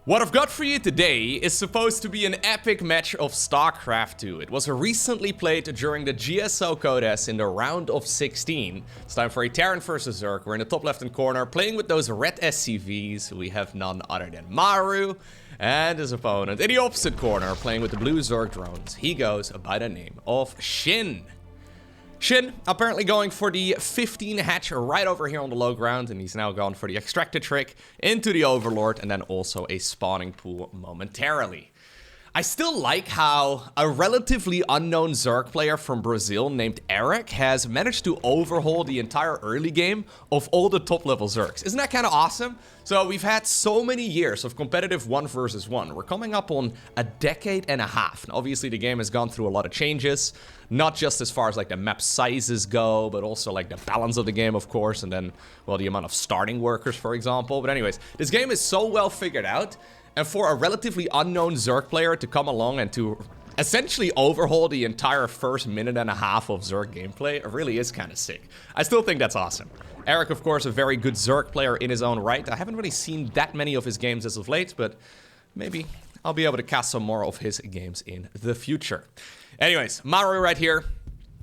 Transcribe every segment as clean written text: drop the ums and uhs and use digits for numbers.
What I've got for you today is supposed to be an epic match of StarCraft 2. It was recently played during the GSL Code S in the round of 16. It's time for a Terran versus Zerg. We're in the top left-hand corner playing with those red SCVs. We have none other than Maru and his opponent. In the opposite corner playing with the blue Zerg drones. He goes by the name of SHIN. SHIN apparently going for the 15 hatch right over here on the low ground, and he's now gone for the extractor trick into the Overlord and then also a spawning pool momentarily. I still like how a relatively unknown Zerg player from Brazil named Eric has managed to overhaul the entire early game of all the top level Zergs. Isn't that kind of awesome? So we've had so many years of competitive 1 versus 1. We're coming up on a decade and a half. And obviously the game has gone through a lot of changes, not just as far as like the map sizes go, but also like the balance of the game, of course, and then, well, the amount of starting workers, for example. But anyways, this game is so well figured out. And for a relatively unknown Zerg player to come along and to essentially overhaul the entire first minute and a half of Zerg gameplay, it really is kind of sick. I still think that's awesome. Eric, of course, a very good Zerg player in his own right. I haven't really seen that many of his games as of late, but maybe I'll be able to cast some more of his games in the future. Anyways, Maru right here,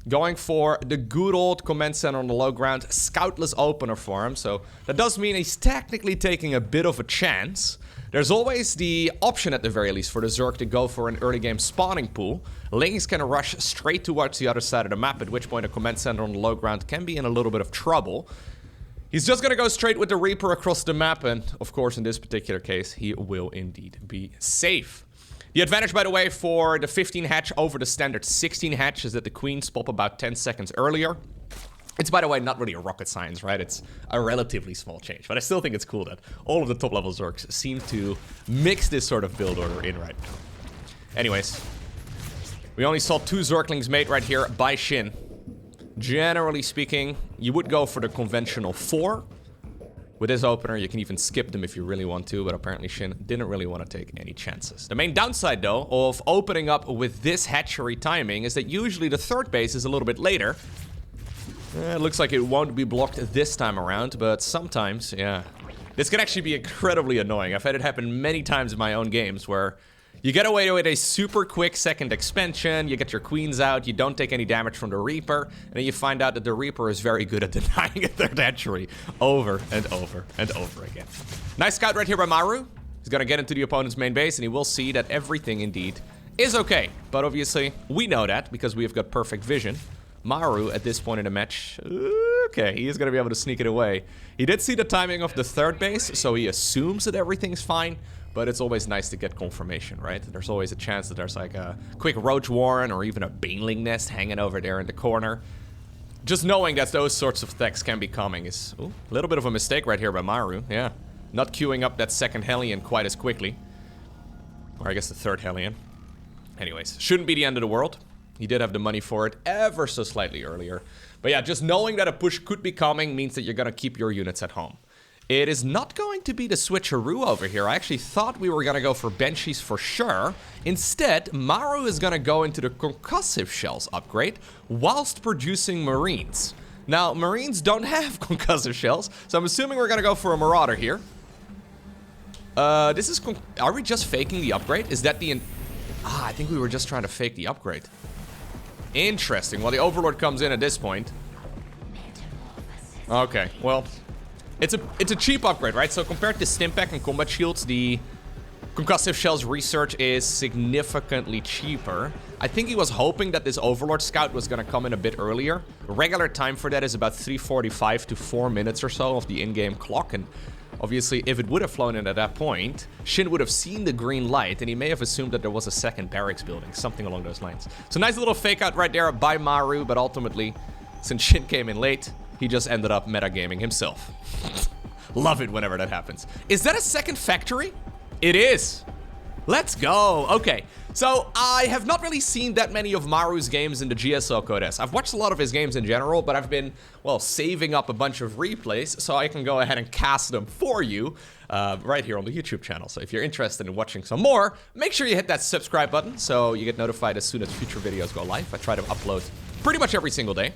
going for the good old command center on the low ground, scoutless opener for him, so that does mean he's technically taking a bit of a chance. There's always the option at the very least for the Zerg to go for an early game spawning pool. Lings can rush straight towards the other side of the map, at which point a command center on the low ground can be in a little bit of trouble. He's just gonna go straight with the Reaper across the map, and of course in this particular case he will indeed be safe. The advantage, by the way, for the 15 hatch over the standard 16 hatch is that the queens pop about 10 seconds earlier. It's, by the way, not really a rocket science, right? It's a relatively small change, but I still think it's cool that all of the top level Zergs seem to mix this sort of build order in right now. Anyways, we only saw 2 Zerglings made right here by SHIN. Generally speaking, you would go for the conventional 4. With this opener, you can even skip them if you really want to, but apparently SHIN didn't really want to take any chances. The main downside, though, of opening up with this hatchery timing is that usually the third base is a little bit later. It looks like it won't be blocked this time around, but sometimes, yeah. This can actually be incredibly annoying. I've had it happen many times in my own games where you get away with a super quick second expansion, you get your queens out, you don't take any damage from the Reaper, and then you find out that the Reaper is very good at denying a third hatchery over and over and over again. Nice scout right here by Maru. He's gonna get into the opponent's main base, and he will see that everything indeed is okay. But obviously, we know that because we have got perfect vision. Maru, at this point in the match, okay, he is going to be able to sneak it away. He did see the timing of the third base, so he assumes that everything's fine, but it's always nice to get confirmation, right? There's always a chance that there's like a quick roach warren or even a baneling nest hanging over there in the corner. Just knowing that those sorts of things can be coming is a little bit of a mistake right here by Maru, yeah. Not queuing up that second Hellion quite as quickly. Or I guess the third Hellion. Anyways, shouldn't be the end of the world. He did have the money for it ever so slightly earlier. But yeah, just knowing that a push could be coming means that you're going to keep your units at home. It is not going to be the switcheroo over here. I actually thought we were going to go for Banshees for sure. Instead, Maru is going to go into the concussive shells upgrade whilst producing Marines. Now, Marines don't have concussive shells, so I'm assuming we're going to go for a Marauder here. Are we just faking the upgrade? Is that the... I think we were just trying to fake the upgrade. Interesting. Well, the Overlord comes in at this point. Okay, well, it's a cheap upgrade, right? So compared to Stimpack and Combat Shields, the Concussive Shells research is significantly cheaper. I think he was hoping that this Overlord Scout was going to come in a bit earlier. Regular time for that is about 3:45 to 4 minutes or so of the in-game clock, and obviously, if it would have flown in at that point, SHIN would have seen the green light, and he may have assumed that there was a second barracks building, something along those lines. So nice little fake out right there by Maru, but ultimately, since SHIN came in late, he just ended up metagaming himself. Love it whenever that happens. Is that a second factory? It is. Let's go. Okay, so I have not really seen that many of Maru's games in the GSL Code S. I've watched a lot of his games in general, but I've been, well, saving up a bunch of replays so I can go ahead and cast them for you right here on the YouTube channel. So if you're interested in watching some more, make sure you hit that subscribe button so you get notified as soon as future videos go live. I try to upload pretty much every single day.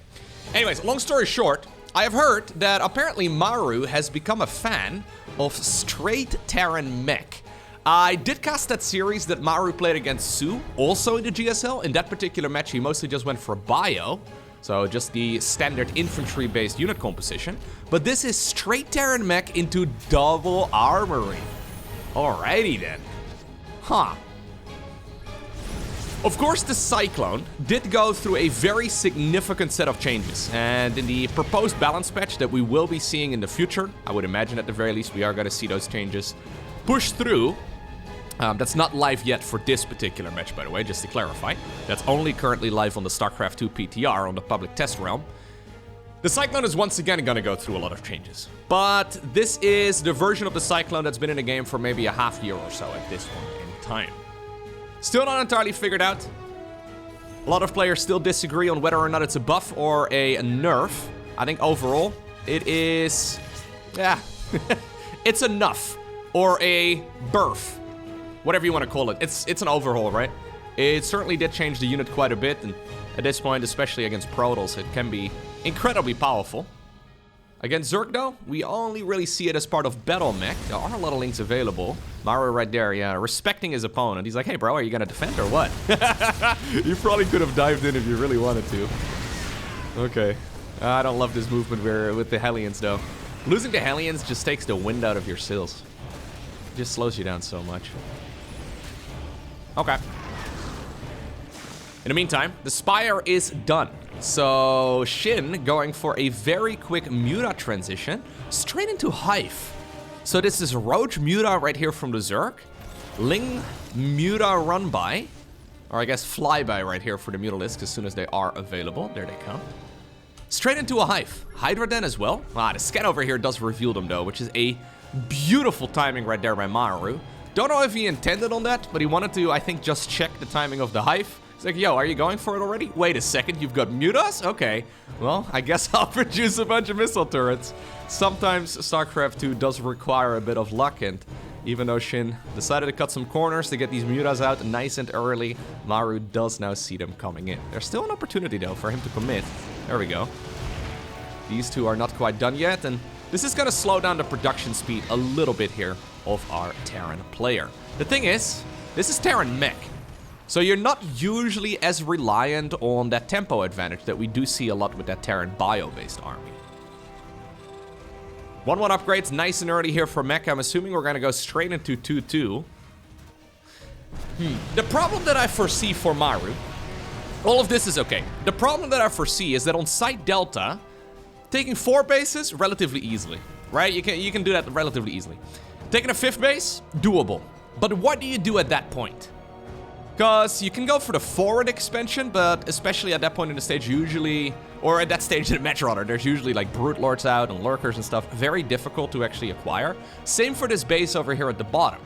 Anyways, long story short, I have heard that apparently Maru has become a fan of straight Terran MECH. I did cast that series that Maru played against Su, also in the GSL. In that particular match, he mostly just went for bio. So just the standard infantry-based unit composition. But this is straight Terran mech into double armory. Alrighty then. Huh. Of course, the Cyclone did go through a very significant set of changes. And in the proposed balance patch that we will be seeing in the future, I would imagine at the very least we are going to see those changes push through. That's not live yet for this particular match, by the way, just to clarify. That's only currently live on the StarCraft 2 PTR on the public test realm. The Cyclone is once again going to go through a lot of changes. But this is the version of the Cyclone that's been in the game for maybe a half year or so at this point in time. Still not entirely figured out. A lot of players still disagree on whether or not it's a buff or a nerf. I think overall, it is... yeah, it's enough. Or a burf. Whatever you want to call it. It's an overhaul, right? It certainly did change the unit quite a bit, and at this point, especially against Protoss, it can be incredibly powerful. Against Zerg, though, we only really see it as part of Battle Mech. There are a lot of links available. Maru right there, yeah, respecting his opponent. He's like, hey, bro, are you gonna defend or what? You probably could have dived in if you really wanted to. Okay. I don't love this movement with the Hellions, though. Losing the Hellions just takes the wind out of your sails. It just slows you down so much. Okay. In the meantime, the Spire is done. So, Shin going for a very quick Muta transition, straight into Hive. So this is Roach Muta right here from the Zerg. Ling Muta run by. Or I guess flyby right here for the Mutalisks as soon as they are available. There they come. Straight into a Hive. Hydra Den as well. The scan over here does reveal them though, which is a beautiful timing right there by Maru. Don't know if he intended on that, but he wanted to, I think, just check the timing of the Hive. It's like, yo, are you going for it already? Wait a second, you've got Mutas? Okay. Well, I guess I'll produce a bunch of missile turrets. Sometimes StarCraft 2 does require a bit of luck, and even though Shin decided to cut some corners to get these Mutas out nice and early, Maru does now see them coming in. There's still an opportunity, though, for him to commit. There we go. These two are not quite done yet, and this is going to slow down the production speed a little bit here of our Terran player. The thing is, this is Terran mech. So you're not usually as reliant on that tempo advantage that we do see a lot with that Terran bio-based army. 1-1 upgrades, nice and early here for mech. I'm assuming we're going to go straight into 2-2. The problem that I foresee for Maru, all of this is okay. The problem that I foresee is that on site Delta, taking 4 bases relatively easily, right? You can do that relatively easily. Taking a 5th base, doable. But what do you do at that point? Because you can go for the forward expansion, but especially at that point in the stage, usually, or at that stage in the match rather, there's usually like Brute Lords out and Lurkers and stuff. Very difficult to actually acquire. Same for this base over here at the bottom.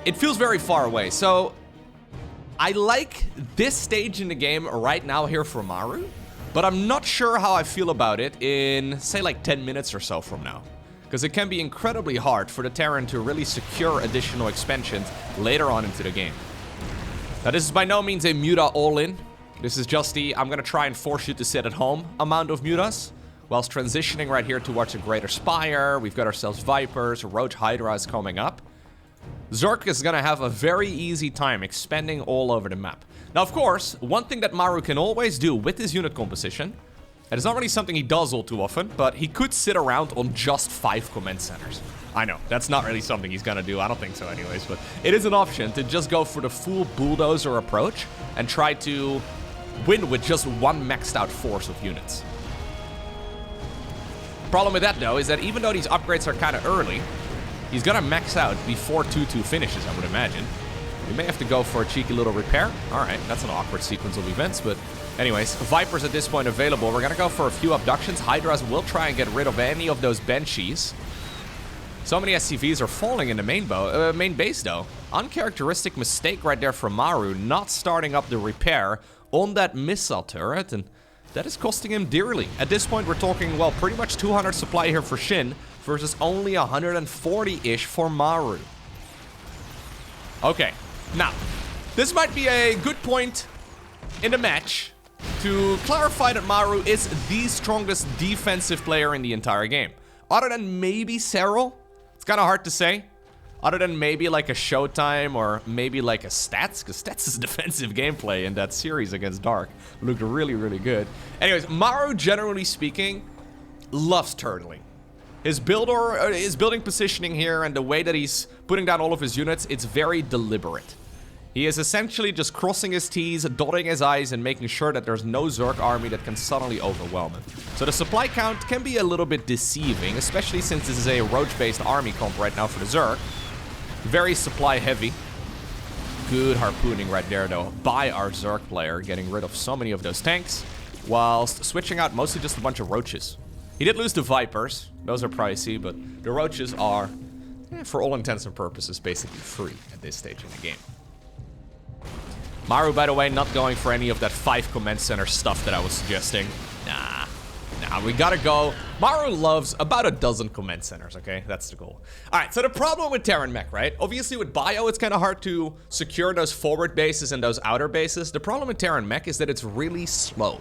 It feels very far away. So I like this stage in the game right now here for Maru, but I'm not sure how I feel about it in, say, like 10 minutes or so from now. Because it can be incredibly hard for the Terran to really secure additional expansions later on into the game. Now, this is by no means a Muta all-in. This is just the, I'm going to try and force you to sit at home amount of Mutas. Whilst transitioning right here towards a greater Spire. We've got ourselves Vipers, Roach Hydra is coming up. Zerg is going to have a very easy time expanding all over the map. Now, of course, one thing that Maru can always do with his unit composition, and it's not really something he does all too often, but he could sit around on just 5 command centers. I know, that's not really something he's gonna do, I don't think so anyways, but it is an option to just go for the full bulldozer approach and try to win with just one maxed out force of units. Problem with that though is that even though these upgrades are kind of early, he's gonna max out before 2-2 finishes, I would imagine. We may have to go for a cheeky little repair. Alright, that's an awkward sequence of events, but anyways, Vipers at this point available. We're gonna go for a few abductions. Hydras will try and get rid of any of those Banshees. So many SCVs are falling in the main base though. Uncharacteristic mistake right there from Maru, not starting up the repair on that missile turret, and that is costing him dearly. At this point, we're talking, well, pretty much 200 supply here for Shin versus only 140-ish for Maru. Okay, now, this might be a good point in the match to clarify that Maru is the strongest defensive player in the entire game. Other than maybe Serral, it's kind of hard to say. Other than maybe like a Showtime or maybe like a Stats, because Stats' defensive gameplay in that series against Dark looked really, really good. Anyways, Maru, generally speaking, loves turtling. His building positioning here and the way that he's putting down all of his units, it's very deliberate. He is essentially just crossing his T's, dotting his I's, and making sure that there's no Zerg army that can suddenly overwhelm him. So the supply count can be a little bit deceiving, especially since this is a roach-based army comp right now for the Zerg. Very supply heavy. Good harpooning right there though by our Zerg player, getting rid of so many of those tanks, whilst switching out mostly just a bunch of roaches. He did lose the Vipers. Those are pricey, but the roaches are, for all intents and purposes, basically free at this stage in the game. Maru, by the way, not going for any of that 5 command center stuff that I was suggesting. Nah, we gotta go. Maru loves about a dozen command centers, okay? That's the goal. All right, so the problem with Terran Mech, right? Obviously, with Bio, it's kind of hard to secure those forward bases and those outer bases. The problem with Terran Mech is that it's really slow.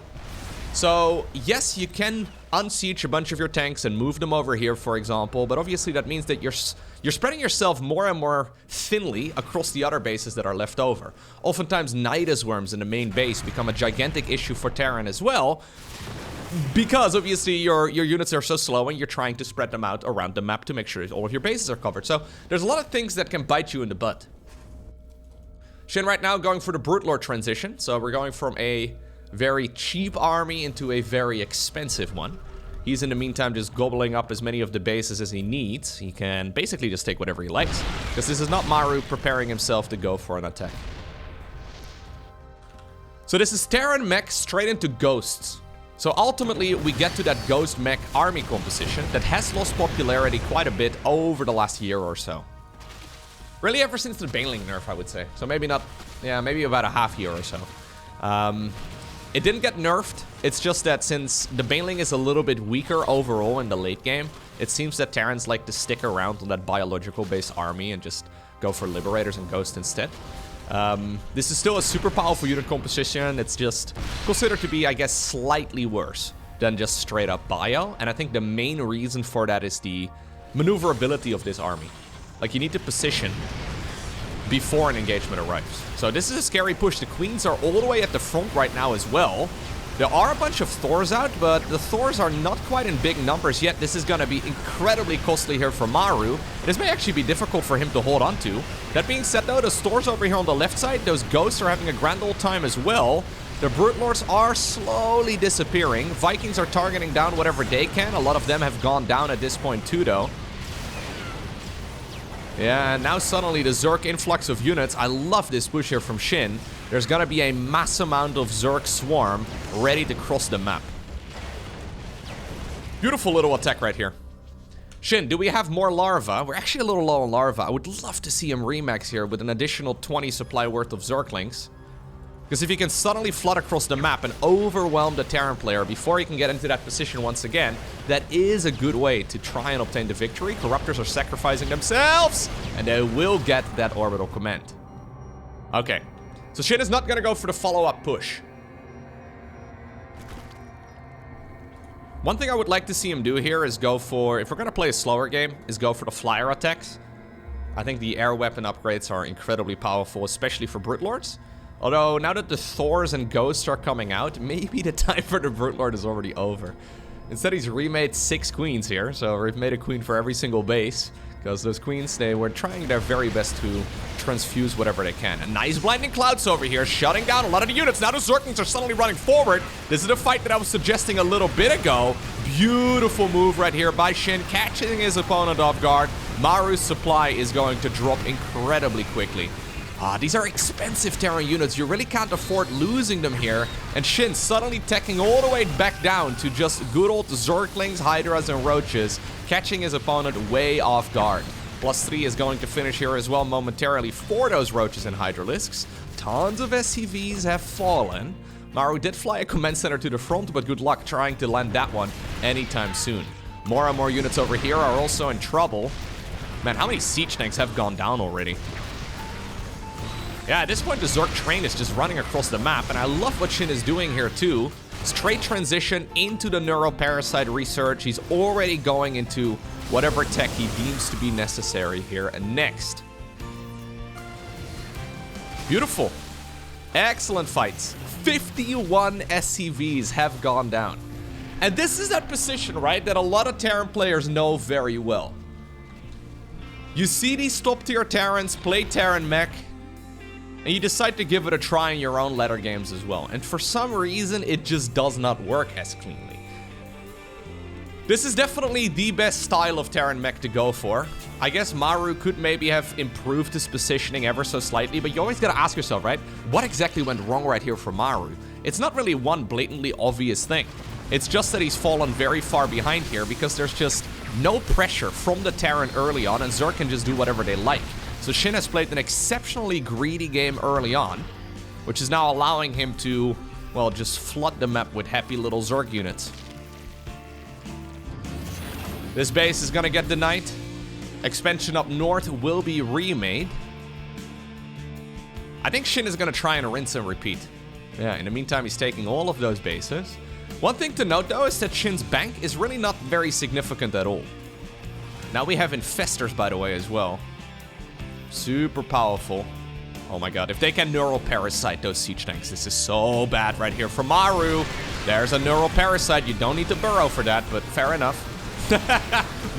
So, yes, you can unsiege a bunch of your tanks and move them over here, for example, but obviously that means that you're spreading yourself more and more thinly across the other bases that are left over. Oftentimes, Nidus worms in the main base become a gigantic issue for Terran as well, because obviously your units are so slow and you're trying to spread them out around the map to make sure all of your bases are covered. So, there's a lot of things that can bite you in the butt. Shin right now going for the Brute Lord transition, so we're going from a very cheap army into a very expensive one. He's in the meantime just gobbling up as many of the bases as he needs. He can basically just take whatever he likes, because this is not Maru preparing himself to go for an attack. So this is Terran Mech straight into Ghosts. So ultimately we get to that Ghost Mech army composition that has lost popularity quite a bit over the last year or so. Really ever since the Baneling nerf, I would say. So maybe not, yeah, maybe about a half year or so. It didn't get nerfed. It's just that since the Baneling is a little bit weaker overall in the late game, it seems that Terrans like to stick around on that biological-based army and just go for Liberators and Ghosts instead. This is still a super powerful unit composition. It's just considered to be, I guess, slightly worse than just straight-up bio. And I think the main reason for that is the maneuverability of this army. Like, you need to position before an engagement arrives. So this is a scary push. The Queens are all the way at the front right now as well. There are a bunch of Thors out, but the Thors are not quite in big numbers yet. This is going to be incredibly costly here for Maru. This may actually be difficult for him to hold on to. That being said though, the Thors over here on the left side, those Ghosts are having a grand old time as well. The Brute Lords are slowly disappearing. Vikings are targeting down whatever they can. A lot of them have gone down at this point too though. Yeah, and now suddenly the Zerg influx of units. I love this push here from Shin. There's gonna be a mass amount of Zerg swarm ready to cross the map. Beautiful little attack right here. Shin, do we have more larva? We're actually a little low on larva. I would love to see him remax here with an additional 20 supply worth of Zerglings. Because if he can suddenly flood across the map and overwhelm the Terran player before he can get into that position once again, that is a good way to try and obtain the victory. Corruptors are sacrificing themselves, and they will get that orbital command. Okay, so Shin is not going to go for the follow-up push. One thing I would like to see him do here is go for, if we're going to play a slower game, is go for the flyer attacks. I think the air weapon upgrades are incredibly powerful, especially for Brute Lords. Although, now that the Thors and Ghosts are coming out, maybe the time for the Brute Lord is already over. Instead, he's remade 6 queens here, so we've made a queen for every single base. Because those queens, they were trying their very best to transfuse whatever they can. A nice Blinding Clouds over here, shutting down a lot of the units. Now the Zerglings are suddenly running forward. This is the fight that I was suggesting a little bit ago. Beautiful move right here by Shin, catching his opponent off guard. Maru's supply is going to drop incredibly quickly. These are expensive Terran units. You really can't afford losing them here. And Shin suddenly teching all the way back down to just good old Zerglings, Hydras, and Roaches, catching his opponent way off guard. +3 is going to finish here as well momentarily for those Roaches and Hydralisks. Tons of SCVs have fallen. Maru did fly a command center to the front, but good luck trying to land that one anytime soon. More and more units over here are also in trouble. Man, how many siege tanks have gone down already? Yeah, at this point, the Zerg train is just running across the map, and I love what Shin is doing here, too. Straight transition into the neuroparasite research. He's already going into whatever tech he deems to be necessary here. And next. Beautiful. Excellent fights. 51 SCVs have gone down. And this is that position, right, that a lot of Terran players know very well. You see these top-tier Terrans play Terran mech, and you decide to give it a try in your own ladder games as well. And for some reason, it just does not work as cleanly. This is definitely the best style of Terran mech to go for. I guess Maru could maybe have improved his positioning ever so slightly, but you always gotta ask yourself, right? What exactly went wrong right here for Maru? It's not really one blatantly obvious thing. It's just that he's fallen very far behind here because there's just no pressure from the Terran early on, and Zerg can just do whatever they like. So SHIN has played an exceptionally greedy game early on, which is now allowing him to, well, just flood the map with happy little Zerg units. This base is gonna get denied. Expansion up north will be remade. I think SHIN is gonna try and rinse and repeat. Yeah, in the meantime, he's taking all of those bases. One thing to note, though, is that SHIN's bank is really not very significant at all. Now we have infestors, by the way, as well. Super powerful. Oh my god, if they can neural parasite those siege tanks, this is so bad right here for Maru. There's a neural parasite. You don't need to burrow for that, but fair enough.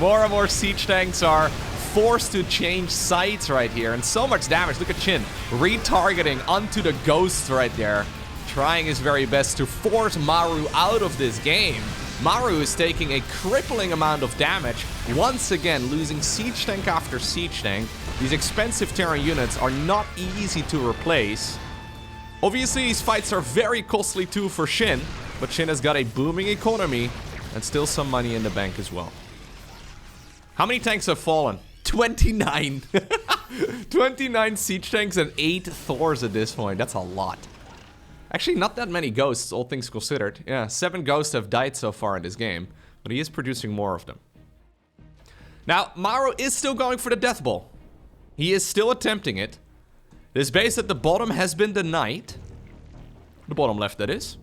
More and more siege tanks are forced to change sides right here, and so much damage. Look at SHIN retargeting onto the ghosts right there, trying his very best to force Maru out of this game. Maru is taking a crippling amount of damage, once again losing siege tank after siege tank. These expensive Terran units are not easy to replace. Obviously, these fights are very costly too for SHIN, but SHIN has got a booming economy and still some money in the bank as well. How many tanks have fallen? 29. 29 siege tanks and 8 Thors at this point. That's a lot. Actually, not that many ghosts, all things considered. Yeah, 7 ghosts have died so far in this game, but he is producing more of them. Now, Maru is still going for the death ball. He is still attempting it. This base at the bottom has been denied. The bottom left, that is.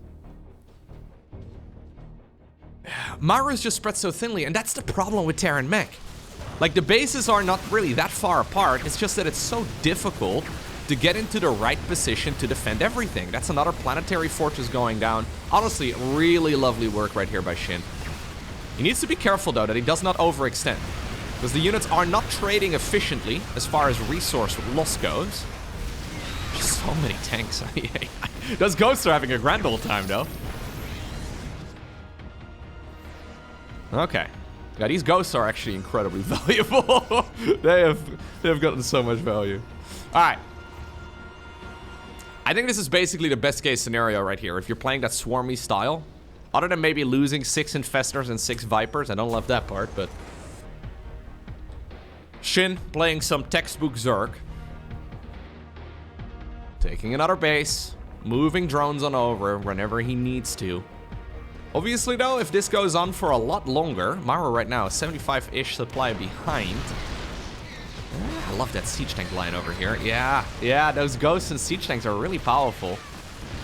Maru is just spread so thinly, and that's the problem with Terran mech. Like, the bases are not really that far apart, it's just that it's so difficult to get into the right position to defend everything. That's another planetary fortress going down. Honestly, really lovely work right here by SHIN. He needs to be careful, though, that he does not overextend, because the units are not trading efficiently as far as resource loss goes. Just so many tanks. Those ghosts are having a grand old time, though. Okay. Yeah, these ghosts are actually incredibly valuable. they have gotten so much value. Alright. I think this is basically the best case scenario right here. If you're playing that swarmy style. Other than maybe losing 6 infestors and 6 vipers. I don't love that part, but... SHIN playing some textbook Zerg. Taking another base. Moving drones on over whenever he needs to. Obviously, though, if this goes on for a lot longer, Maru right now is 75-ish supply behind. I love that siege tank line over here. Yeah, those ghosts and siege tanks are really powerful.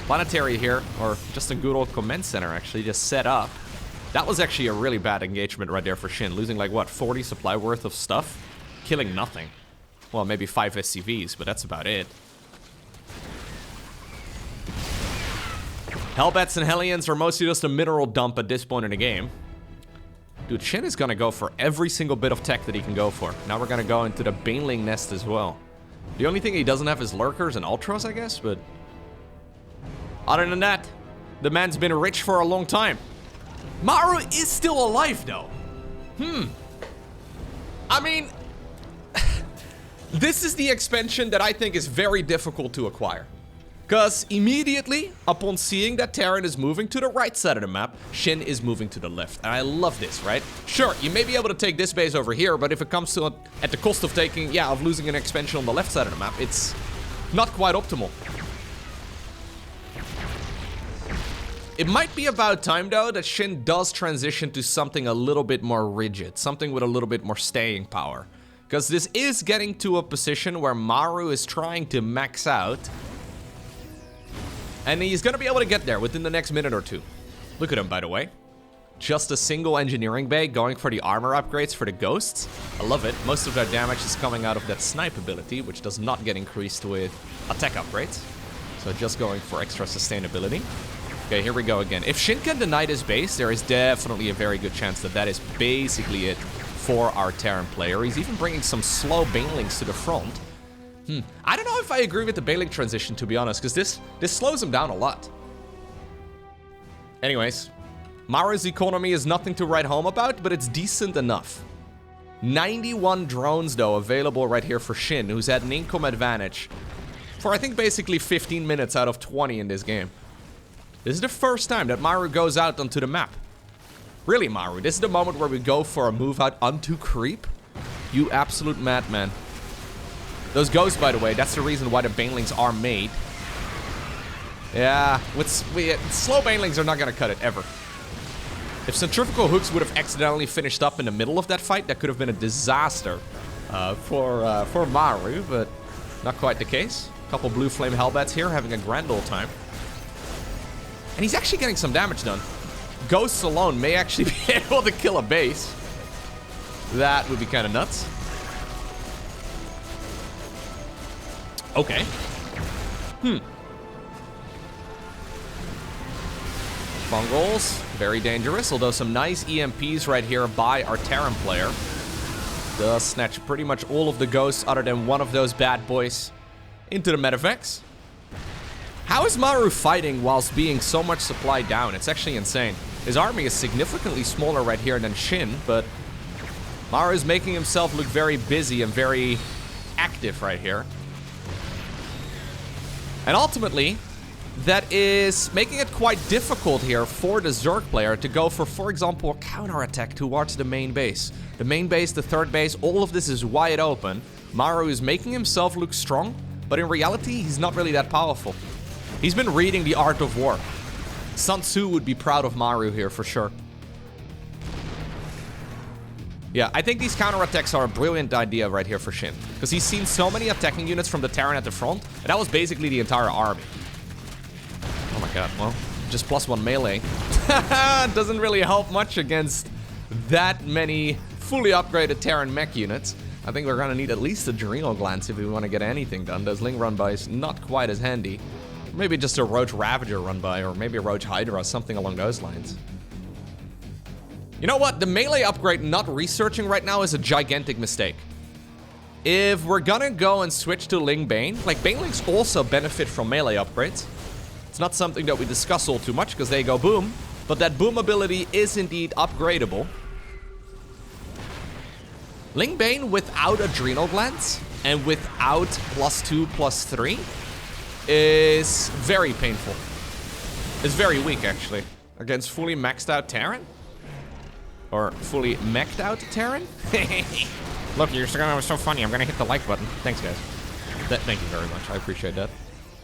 Planetary here, or just a good old command center, actually, just set up. That was actually a really bad engagement right there for SHIN. Losing, like, what, 40 supply worth of stuff? Killing nothing. Well, maybe 5 SCVs, but that's about it. Hellbats and Hellions are mostly just a mineral dump at this point in the game. Dude, SHIN is gonna go for every single bit of tech that he can go for. Now we're gonna go into the Baneling Nest as well. The only thing he doesn't have is Lurkers and Ultras, I guess, but... Other than that, the man's been rich for a long time. Maru is still alive, though. I mean... This is the expansion that I think is very difficult to acquire. Because immediately, upon seeing that Terran is moving to the right side of the map, SHIN is moving to the left. And I love this, right? Sure, you may be able to take this base over here, but if it comes to at the cost of taking, of losing an expansion on the left side of the map, it's not quite optimal. It might be about time, though, that SHIN does transition to something a little bit more rigid, something with a little bit more staying power. Because this is getting to a position where Maru is trying to max out. And he's going to be able to get there within the next minute or two. Look at him, by the way. just a single engineering bay going for the armor upgrades for the ghosts. I love it. Most of their damage is coming out of that snipe ability, which does not get increased with attack upgrades. So just going for extra sustainability. Okay, here we go again. If Shin can deny this base, there is definitely a very good chance that that is basically it for our Terran player. He's even bringing some slow banelings to the front. I don't know if I agree with the bailing transition, to be honest, because this slows him down a lot. Anyways, Maru's economy is nothing to write home about, but it's decent enough. 91 drones, though, available right here for Shin, who's had an income advantage for, I think, basically 15 minutes out of 20 in this game. This is the first time that Maru goes out onto the map. Really, Maru, this is the moment where we go for a move out onto creep? You absolute madman. Those ghosts, by the way, that's the reason why the banelings are made. Yeah, slow banelings are not gonna cut it, ever. If centrifugal hooks would have accidentally finished up in the middle of that fight, that could have been a disaster for Maru, but not quite the case. Couple blue flame hellbats here, having a grand old time. And he's actually getting some damage done. Ghosts alone may actually be able to kill a base. That would be kind of nuts. Okay. Fungals, very dangerous, although some nice EMPs right here by our Terran player. Does snatch pretty much all of the ghosts other than one of those bad boys into the medevacs. How is Maru fighting whilst being so much supply down? It's actually insane. His army is significantly smaller right here than Shin, but Maru is making himself look very busy and very active right here. And ultimately, that is making it quite difficult here for the Zerg player to go for example, a counterattack towards the main base. The main base, the third base, all of this is wide open. Maru is making himself look strong, but in reality, he's not really that powerful. He's been reading the art of war. Sun Tzu would be proud of Maru here for sure. Yeah, I think these counterattacks are a brilliant idea right here for Shin, because he's seen so many attacking units from the Terran at the front, and that was basically the entire army. Oh my god, well, just +1 melee. Doesn't really help much against that many fully upgraded Terran mech units. I think we're gonna need at least Adrenal Glands if we want to get anything done. Those Ling run-bys not quite as handy. Maybe just a Roach Ravager run-by, or maybe a Roach Hydra, something along those lines. You know what? The melee upgrade not researching right now is a gigantic mistake. If we're gonna go and switch to Ling Bane, like Banelings also benefit from melee upgrades. It's not something that we discuss all too much because they go boom, but that boom ability is indeed upgradable. Ling Bane without Adrenal Glands and without +2, +3 is very painful. It's very weak actually against fully maxed out Terran. Or fully meched out Terran? Look, you're so funny. I'm gonna hit the like button. Thanks, guys. Thank you very much. I appreciate that.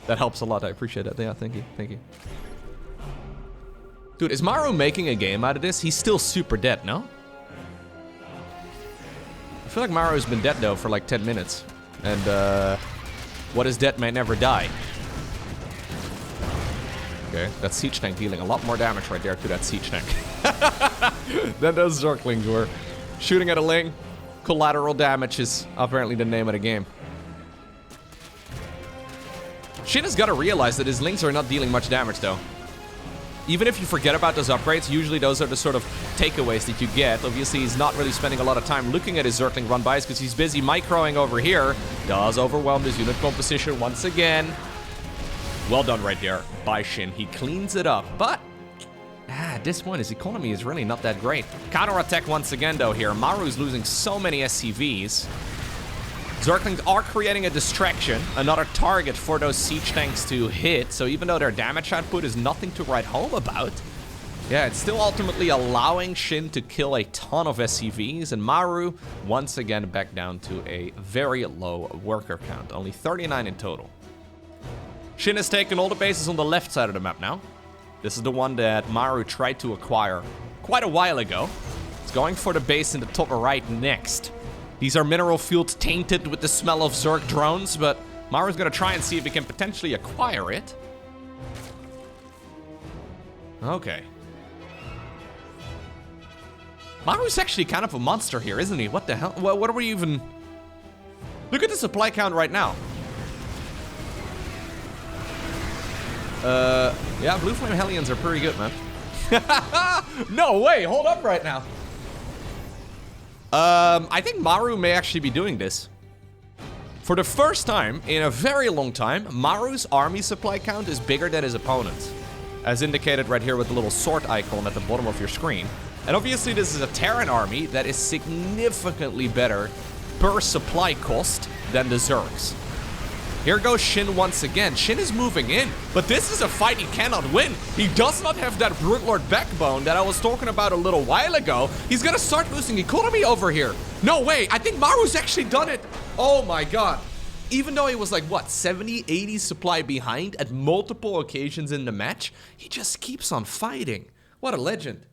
That helps a lot. I appreciate that. Yeah, thank you. Thank you. Dude, is Maru making a game out of this? He's still super dead, no? I feel like Maru's been dead, though, for like 10 minutes. And, what is dead may never die. Okay, that siege tank dealing a lot more damage right there to that siege tank. Than those Zerglings were. Shooting at a Ling, collateral damage is apparently the name of the game. Shin has got to realize that his Lings are not dealing much damage though. Even if you forget about those upgrades, usually those are the sort of takeaways that you get. Obviously, he's not really spending a lot of time looking at his Zergling run-bys because he's busy microing over here. Does overwhelm his unit composition once again. Well done right there by Shin. He cleans it up, but at this point, his economy is really not that great. Counterattack once again, though, here. Maru's losing so many SCVs. Zerglings are creating a distraction, another target for those siege tanks to hit, so even though their damage output is nothing to write home about, yeah, it's still ultimately allowing Shin to kill a ton of SCVs, and Maru, once again, back down to a very low worker count, only 39 in total. Shin has taken all the bases on the left side of the map now. This is the one that Maru tried to acquire quite a while ago. It's going for the base in the top right next. These are mineral fields tainted with the smell of Zerg drones, but Maru's gonna try and see if he can potentially acquire it. Okay. Maru's actually kind of a monster here, isn't he? What the hell? What are we even... Look at the supply count right now. Yeah, Blue Flame Hellions are pretty good, man. No way, hold up right now. I think Maru may actually be doing this. For the first time in a very long time, Maru's army supply count is bigger than his opponent's. As indicated right here with the little sword icon at the bottom of your screen. And obviously this is a Terran army that is significantly better per supply cost than the Zergs. Here goes Shin once again. Shin is moving in, but this is a fight he cannot win. He does not have that Brute backbone that I was talking about a little while ago. He's gonna start losing economy over here. No way, I think Maru's actually done it. Oh my god. Even though he was like, what, 70, 80 supply behind at multiple occasions in the match, he just keeps on fighting. What a legend.